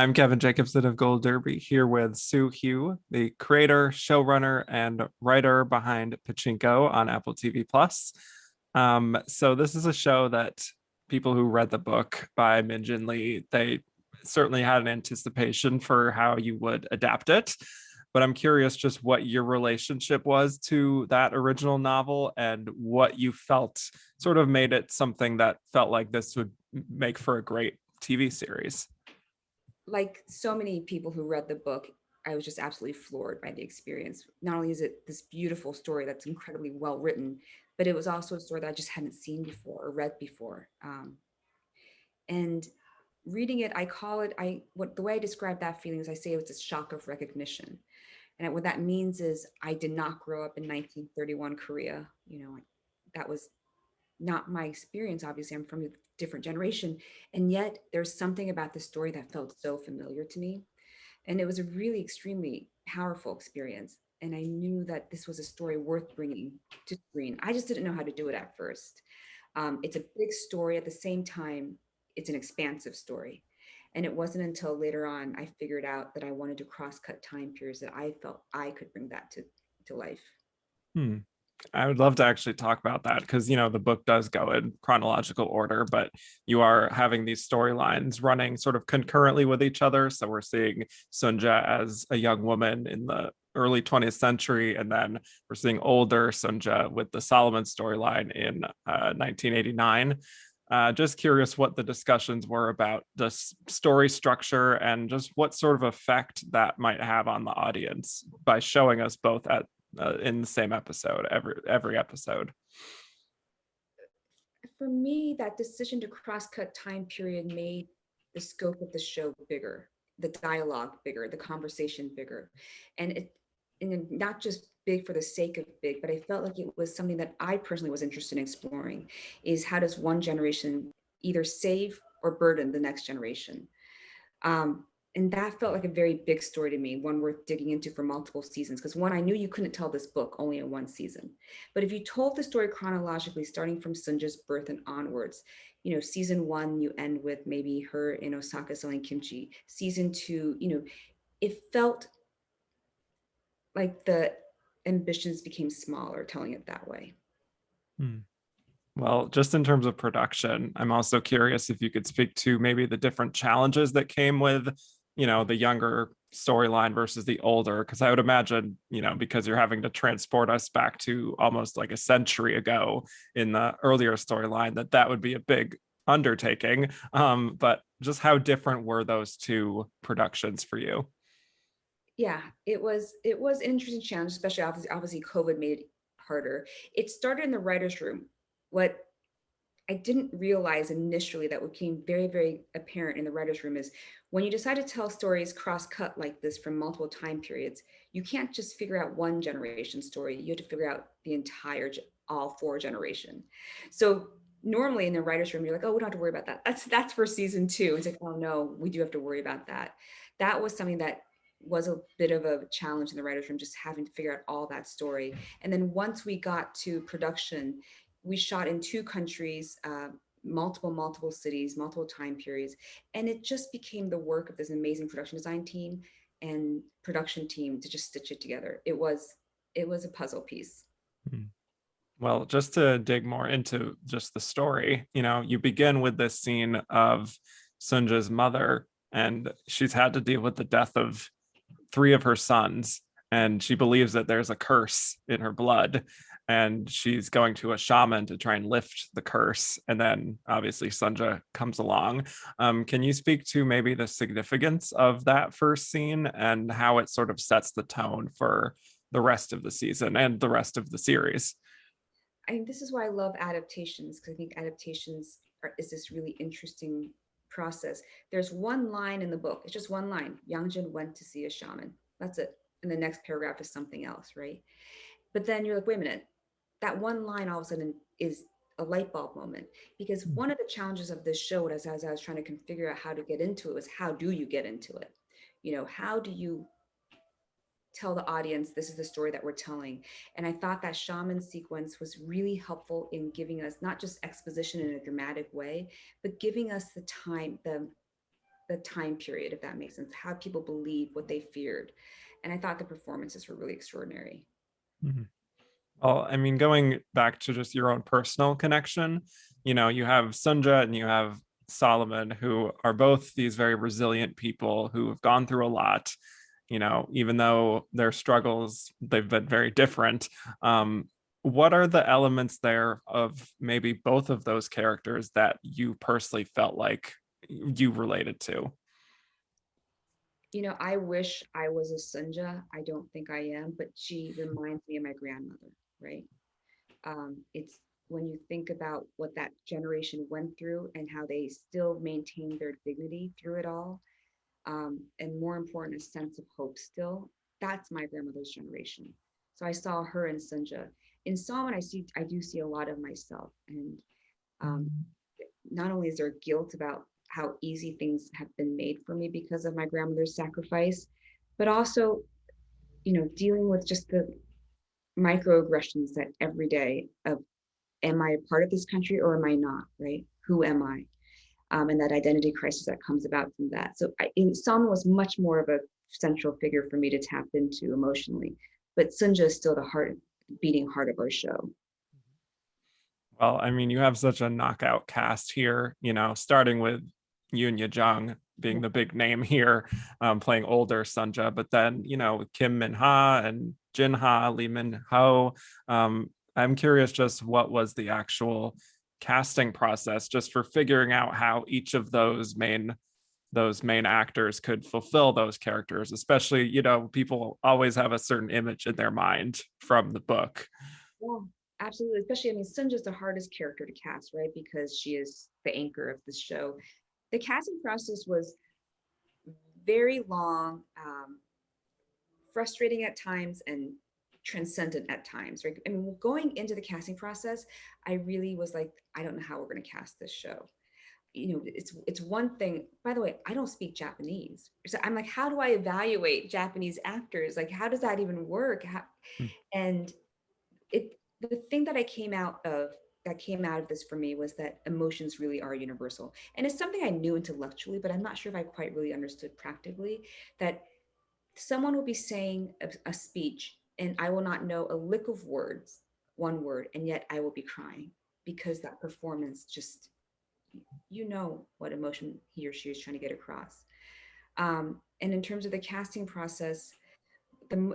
I'm Kevin Jacobsen of Gold Derby here with Soo Hugh, the creator, showrunner, and writer behind Pachinko on Apple TV Plus. So this is a show that people who read the book by Min Jin Lee, they certainly had an anticipation for how you would adapt it. But I'm curious just what your relationship was to that original novel and what you felt sort of made it something that felt like this would make for a great TV series. Like so many people who read the book, I was just absolutely floored by the experience. Not only is it this beautiful story that's incredibly well written, but it was also a story that I just hadn't seen before or read before. And reading it, I call it, what the way I describe that feeling is I say it was a shock of recognition. And what that means is I did not grow up in 1931 Korea. That was not my experience. Obviously, I'm from a different generation. And yet there's something about the story that felt so familiar to me. And it was a really extremely powerful experience. And I knew that this was a story worth bringing to screen. I just didn't know how to do it at first. It's a big story. At the same time, it's an expansive story. And it wasn't until later on I figured out that I wanted to cross-cut time periods that I felt I could bring that to life. Hmm. I would love to actually talk about that because, the book does go in chronological order, but you are having these storylines running sort of concurrently with each other. So we're seeing Sunja as a young woman in the early 20th century, and then we're seeing older Sunja with the Solomon storyline in 1989. Just curious what the discussions were about the story structure and just what sort of effect that might have on the audience by showing us both at in the same episode every episode. For me, that decision to cross-cut time period made the scope of the show bigger, the dialogue bigger, the conversation bigger. And not just big for the sake of big, but I felt like it was something that I personally was interested in exploring, is how does one generation either save or burden the next generation? Um, and that felt like a very big story to me, one worth digging into for multiple seasons. Because one, I knew you couldn't tell this book only in one season. But if you told the story chronologically, starting from Sunja's birth and onwards, season one, you end with maybe her in Osaka selling kimchi. Season two, it felt like the ambitions became smaller, telling it that way. Hmm. Well, just in terms of production, I'm also curious if you could speak to maybe the different challenges that came with, the younger storyline versus the older, because I would imagine, because you're having to transport us back to almost like a century ago in the earlier storyline, that would be a big undertaking. But just how different were those two productions for you? Yeah, it was an interesting challenge, especially obviously COVID made it harder. It started in the writer's room. What I didn't realize initially that became very, very apparent in the writer's room is when you decide to tell stories cross-cut like this from multiple time periods, you can't just figure out one generation story. You have to figure out the entire, all four generation. So normally in the writer's room, you're like, oh, we don't have to worry about that. That's for season two. It's like, oh no, we do have to worry about that. That was something that was a bit of a challenge in the writer's room, just having to figure out all that story. And then once we got to production, we shot in two countries, multiple cities, multiple time periods, and it just became the work of this amazing production design team and production team to just stitch it together. It was a puzzle piece. Hmm. Well, just to dig more into just the story, you begin with this scene of Sunja's mother, and she's had to deal with the death of three of her sons, and she believes that there's a curse in her blood, and she's going to a shaman to try and lift the curse. And then obviously Sunja comes along. Can you speak to maybe the significance of that first scene and how it sort of sets the tone for the rest of the season and the rest of the series? I think this is why I love adaptations, because I think is this really interesting process. There's one line in the book. It's just one line. Yangjin went to see a shaman. That's it. And the next paragraph is something else, right? But then you're like, wait a minute. That one line all of a sudden is a light bulb moment. Because one of the challenges of this show, as I was trying to configure out how to get into it, was how do you get into it? How do you tell the audience this is the story that we're telling? And I thought that shaman sequence was really helpful in giving us not just exposition in a dramatic way, but giving us the time, the time period, if that makes sense, how people believe what they feared. And I thought the performances were really extraordinary. Mhm. Well, I mean, going back to just your own personal connection, you have Sunja and you have Solomon, who are both these very resilient people who have gone through a lot, even though their struggles, they've been very different. What are the elements there of maybe both of those characters that you personally felt like you related to? I wish I was a Sunja. I don't think I am, but she reminds me of my grandmother, right? It's when you think about what that generation went through and how they still maintain their dignity through it all, and more important, a sense of hope still. That's my grandmother's generation. So I saw her in Sunja. In Salman, I do see a lot of myself, and um, not only is there guilt about how easy things have been made for me because of my grandmother's sacrifice, but also, dealing with just the microaggressions that every day of, am I a part of this country or am I not, right? Who am I? And that identity crisis that comes about from that. So Salma was much more of a central figure for me to tap into emotionally, but Sunja is still the beating heart of our show. Well, I mean, you have such a knockout cast here, starting with Yoon Ye-jung being the big name here, playing older Sunja, but then, Kim Min-ha and Jin-ha, Lee Min-ho. I'm curious just what was the actual casting process just for figuring out how each of those main actors could fulfill those characters, especially, people always have a certain image in their mind from the book. Yeah, absolutely. Especially, I mean, Sunja's the hardest character to cast, right? Because she is the anchor of this show. The casting process was very long, frustrating at times, and transcendent at times, right? I mean, going into the casting process, I really was like, I don't know how we're going to cast this show. It's one thing. By the way, I don't speak Japanese, so I'm like, how do I evaluate Japanese actors? Like, how does that even work? And the thing that came out of this for me was that emotions really are universal, and it's something I knew intellectually, but I'm not sure if I quite really understood practically. That someone will be saying a speech and I will not know a lick of words, one word, and yet I will be crying because that performance just, what emotion he or she is trying to get across. And in terms of the casting process,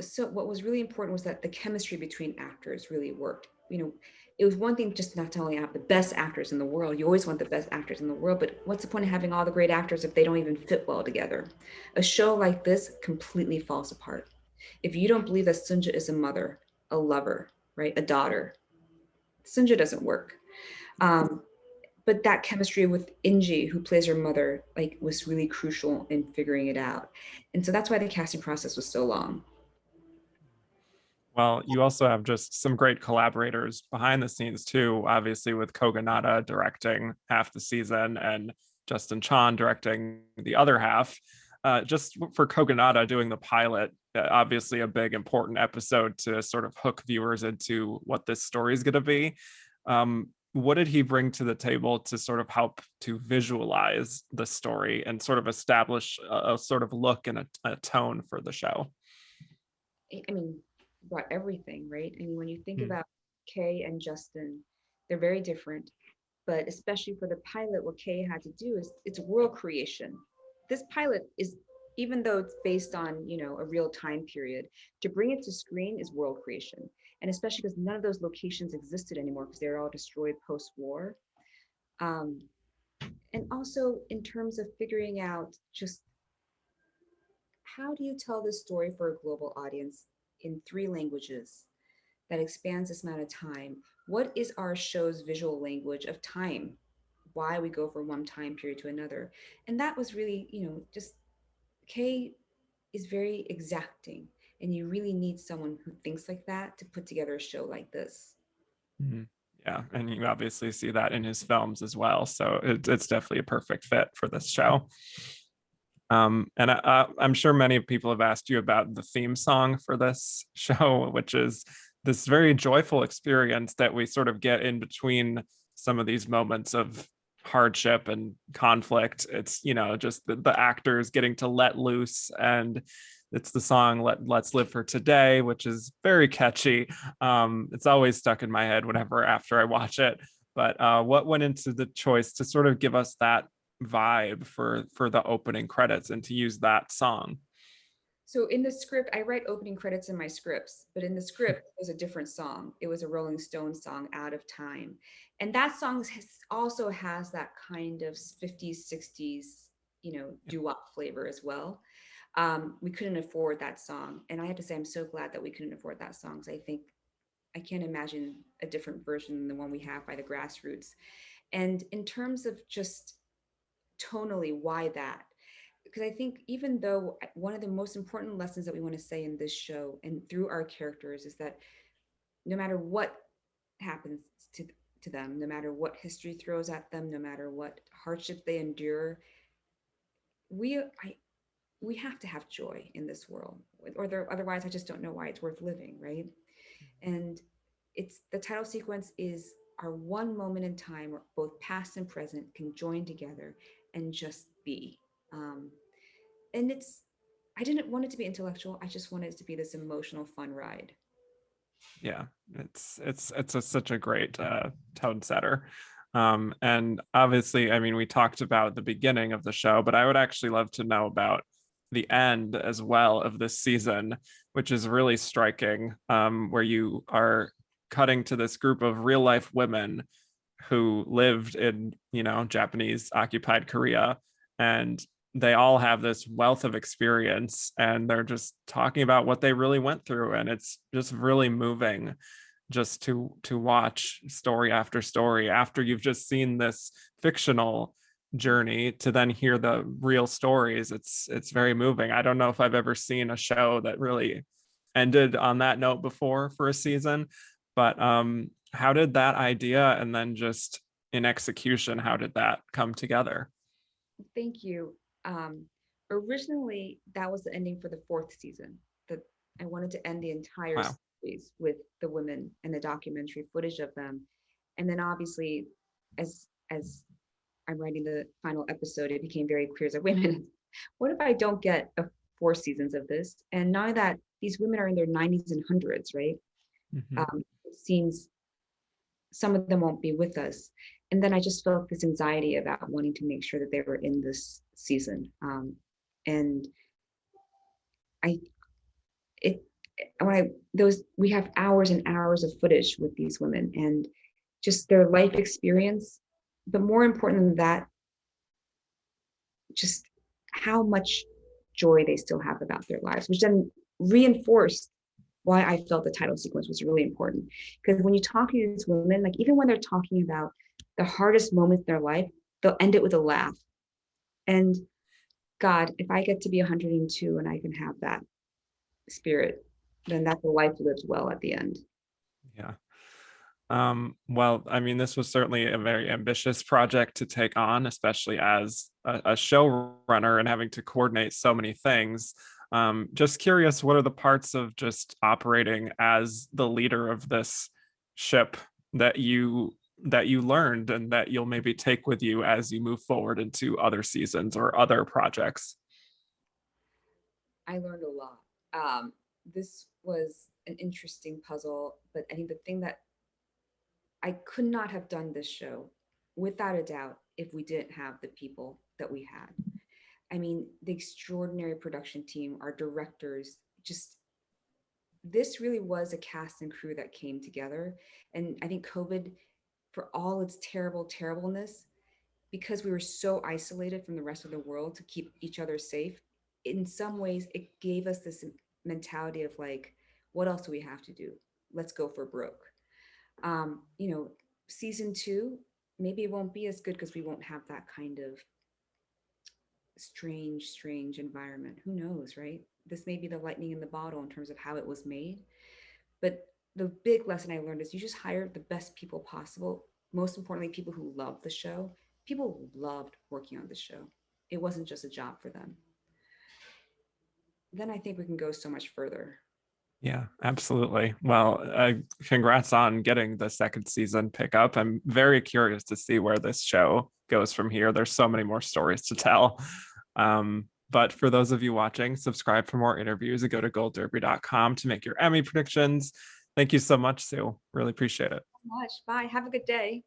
so what was really important was that the chemistry between actors really worked. It was one thing just not to only have the best actors in the world. You always want the best actors in the world, but what's the point of having all the great actors if they don't even fit well together? A show like this completely falls apart. If you don't believe that Sunja is a mother, a lover, right, a daughter, Sunja doesn't work. Um, but that chemistry with Inji, who plays her mother, like was really crucial in figuring it out. And so that's why the casting process was so long. Well, you also have just some great collaborators behind the scenes too, obviously with Kogonada directing half the season and Justin Chan directing the other half. Just for Kogonada doing the pilot, obviously a big important episode to sort of hook viewers into what this story is going to be. What did he bring to the table to sort of help to visualize the story and sort of establish a sort of look and a tone for the show? I mean, brought everything, right? I mean, when you think Hmm. about Kay and Justin, they're very different, but especially for the pilot, what Kay had to do is it's world creation. This pilot is, even though it's based on, a real time period, to bring it to screen is world creation. And especially because none of those locations existed anymore because they were all destroyed post-war. Um, and also in terms of figuring out just how do you tell this story for a global audience in 3 languages that expands this amount of time? What is our show's visual language of time? Why we go from one time period to another? And that was really, just Kay is very exacting. And you really need someone who thinks like that to put together a show like this. Mhm. Yeah, and you obviously see that in his films as well. So it's definitely a perfect fit for this show. And I'm sure many people have asked you about the theme song for this show, which is this very joyful experience that we sort of get in between some of these moments of hardship and conflict. It's, you know, just the actors getting to let loose. And it's the song Let's Live for Today, which is very catchy. It's always stuck in my head whenever after I watch it. But what went into the choice to sort of give us that vibe for the opening credits and to use that song? So in the script, I write opening credits in my scripts, but in the script, it was a different song. It was a Rolling Stones song, Out of Time. And that song also has that kind of 50s, 60s, doo-wop flavor as well. We couldn't afford that song. And I have to say, I'm so glad that we couldn't afford that song. Because I can't imagine a different version than the one we have by the Grassroots. And in terms of just tonally, why that? Because I think even though one of the most important lessons that we want to say in this show and through our characters is that no matter what happens to to them, no matter what history throws at them, no matter what hardship they endure, we I, we have to have joy in this world, or otherwise I just don't know why it's worth living, right? And it's the title sequence is our one moment in time where both past and present can join together and just be. Um, and I didn't want it to be intellectual. I just wanted it to be this emotional fun ride. Yeah, such a great tone setter. And obviously, I mean, we talked about the beginning of the show, but I would actually love to know about the end as well of this season, which is really striking, where you are cutting to this group of real life women who lived in, you know, Japanese occupied Korea, and they all have this wealth of experience and they're just talking about what they really went through, and it's just really moving just to watch story after story after you've just seen this fictional journey to then hear the real stories. It's very moving. I don't know if I've ever seen a show that really ended on that note before for a season, but how did that idea and then just in execution, how did that come together? Thank you. Originally, that was the ending for the fourth season. That I wanted to end the entire Wow. series with the women and the documentary footage of them, and then obviously, as I'm writing the final episode, it became very clear. It's like, wait a minute, what if I don't get four seasons of this? And now that these women are in their 90s and hundreds, right? Mhm. It seems some of them won't be with us. And then I just felt this anxiety about wanting to make sure that they were in this season. And I, it, when I, those, we have hours and hours of footage with these women and just their life experience. But more important than that, just how much joy they still have about their lives, which then reinforced why I felt the title sequence was really important. Because when you talk to these women, like even when they're talking about the hardest moments in their life, they'll end it with a laugh. And God, if I get to be 102 and I can have that spirit, then that's a life lived well at the end. Yeah. Well, I mean, this was certainly a very ambitious project to take on, especially as a showrunner and having to coordinate so many things. Just curious, what are the parts of just operating as the leader of this ship that you learned and that you'll maybe take with you as you move forward into other seasons or other projects? I learned a lot. This was an interesting puzzle, but I think the thing that I could not have done this show without a doubt if we didn't have the people that we had. I mean, the extraordinary production team, our directors, just this really was a cast and crew that came together. And I think COVID, for all its terribleness, because we were so isolated from the rest of the world to keep each other safe, in some ways, it gave us this mentality of like, what else do we have to do? Let's go for broke. um, you know, Season two, maybe it won't be as good because we won't have that kind of strange environment. Who knows, right? This may be the lightning in the bottle in terms of how it was made. But the big lesson I learned is you just hire the best people possible. Most importantly, people who love the show. People loved working on the show. It wasn't just a job for them. Then I think we can go so much further. Yeah, absolutely. Well, congrats on getting the second season pick up. I'm very curious to see where this show goes from here. There's so many more stories to tell. But for those of you watching, subscribe for more interviews and go to goldderby.com to make your Emmy predictions. Thank you so much, Sue. Really appreciate it. Much. Bye. Have a good day.